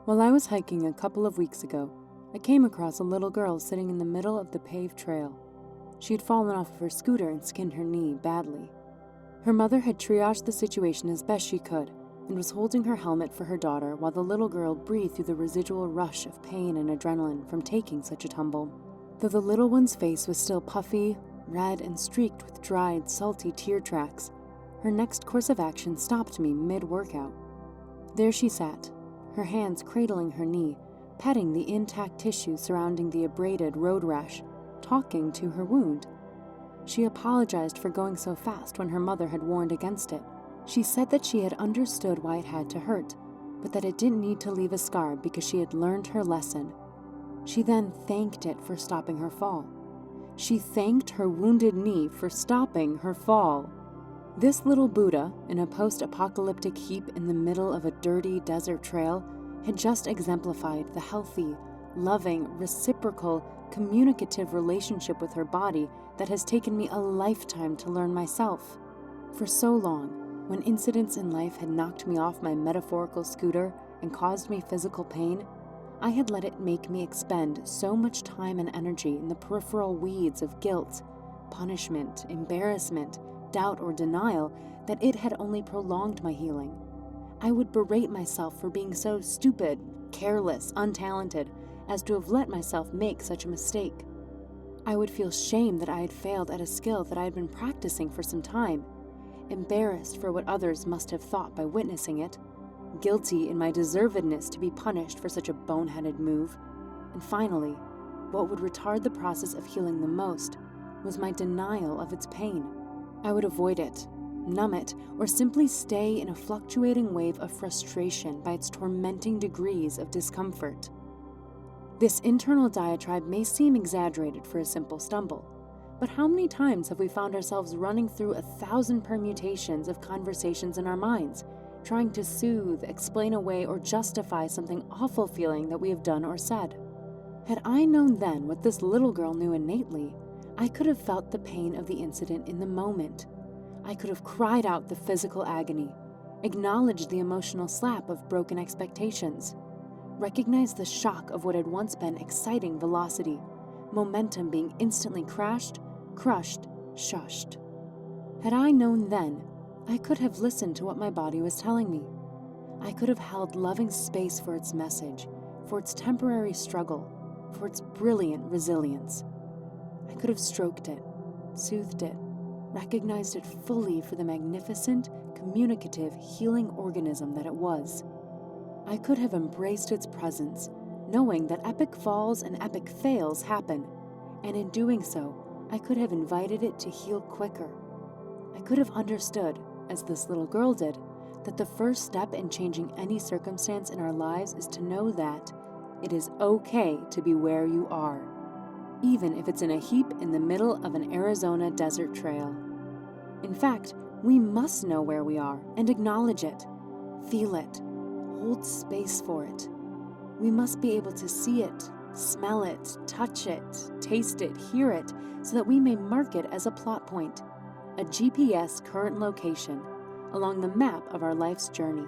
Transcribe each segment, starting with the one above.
While I was hiking a couple of weeks ago, I came across a little girl sitting in the middle of the paved trail. She had fallen off of her scooter and skinned her knee badly. Her mother had triaged the situation as best she could and was holding her helmet for her daughter while the little girl breathed through the residual rush of pain and adrenaline from taking such a tumble. Though the little one's face was still puffy, red, and streaked with dried, salty tear tracks, her next course of action stopped me mid-workout. There she sat, her hands cradling her knee, petting the intact tissue surrounding the abraded road rash, talking to her wound. She apologized for going so fast when her mother had warned against it. She said that she had understood why it had to hurt, but that it didn't need to leave a scar because she had learned her lesson. She then thanked it for stopping her fall. She thanked her wounded knee for stopping her fall. This little Buddha, in a post-apocalyptic heap in the middle of a dirty desert trail, had just exemplified the healthy, loving, reciprocal, communicative relationship with her body that has taken me a lifetime to learn myself. For so long, when incidents in life had knocked me off my metaphorical scooter and caused me physical pain, I had let it make me expend so much time and energy in the peripheral weeds of guilt, punishment, embarrassment, doubt, or denial that it had only prolonged my healing. I would berate myself for being so stupid, careless, untalented, as to have let myself make such a mistake. I would feel shame that I had failed at a skill that I had been practicing for some time, embarrassed for what others must have thought by witnessing it, guilty in my deservedness to be punished for such a boneheaded move, and finally, what would retard the process of healing the most was my denial of its pain. I would avoid it, numb it, or simply stay in a fluctuating wave of frustration by its tormenting degrees of discomfort. This internal diatribe may seem exaggerated for a simple stumble, but how many times have we found ourselves running through 1,000 permutations of conversations in our minds, trying to soothe, explain away, or justify something awful feeling that we have done or said? Had I known then what this little girl knew innately, I could have felt the pain of the incident in the moment. I could have cried out the physical agony, acknowledged the emotional slap of broken expectations, recognized the shock of what had once been exciting velocity, momentum being instantly crashed, crushed, shushed. Had I known then, I could have listened to what my body was telling me. I could have held loving space for its message, for its temporary struggle, for its brilliant resilience. I could have stroked it, soothed it, recognized it fully for the magnificent, communicative, healing organism that it was. I could have embraced its presence, knowing that epic falls and epic fails happen, and in doing so, I could have invited it to heal quicker. I could have understood, as this little girl did, that the first step in changing any circumstance in our lives is to know that it is okay to be where you are, even if it's in a heap in the middle of an Arizona desert trail. In fact, we must know where we are and acknowledge it, feel it, hold space for it. We must be able to see it, smell it, touch it, taste it, hear it, so that we may mark it as a plot point, a GPS current location along the map of our life's journey.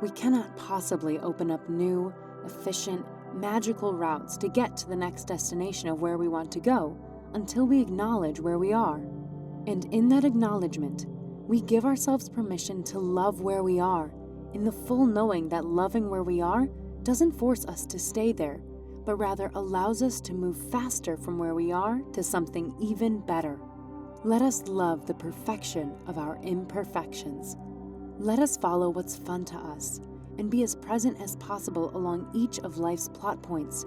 We cannot possibly open up new, efficient, magical routes to get to the next destination of where we want to go until we acknowledge where we are. And in that acknowledgement, we give ourselves permission to love where we are, in the full knowing that loving where we are doesn't force us to stay there, but rather allows us to move faster from where we are to something even better. Let us love the perfection of our imperfections. Let us follow what's fun to us and be as present as possible along each of life's plot points,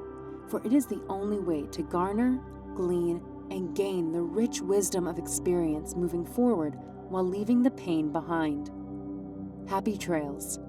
for it is the only way to garner, glean, and gain the rich wisdom of experience moving forward while leaving the pain behind. Happy trails.